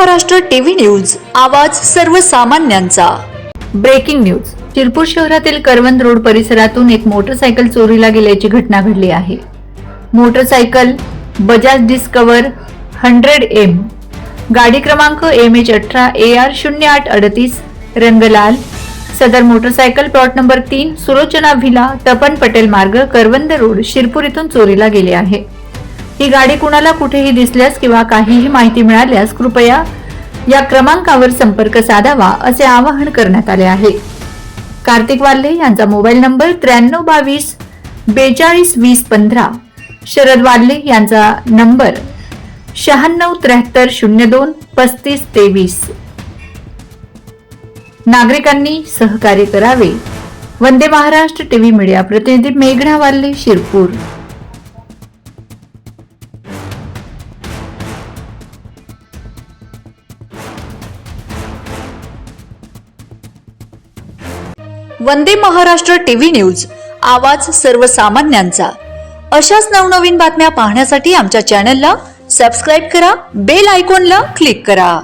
Maharashtra TV news, आवाज सर्वसामान्यांचा। Breaking news. Shirpur शहरातील करवंद रोड परिसरातून एक मोटरसायकल चोरीला गेल्याची घटना घडली आहे। मोटरसायकल बजाज डिस्कवर 100M, गाडी क्रमांक MH18AR0838, रंग लाल। सदर motorcycle plot number 3 Sulochana villa, Tapan Patel मार्ग, करवंद रोड, शिरपूर इथून चोरीला गेली आहे। ही गाडी कुणाला कुठेही दिसल्यास किंवा काहीही माहिती मिळाल्यास कृपया या क्रमांकावर संपर्क साधावा असे आवाहन करण्यात आले आहे। कार्तिक वाल्हे यांचा मोबाईल नंबर 9322 42 20 15, शरद वाल्हे यांचा नंबर 9673 02 35 23। नागरिकांनी सहकार्य करावे। वंदे महाराष्ट्र टीव्ही मीडिया प्रतिनिधी मेघना वाल्हे, शिरपूर। वंदे महाराष्ट्र टीव्ही न्यूज, आवाज सर्वसामान्यांचा। अशाच नवनवीन बातम्या पाहण्यासाठी आमच्या चॅनलला सबस्क्राइब करा, बेल आयकॉनला क्लिक करा।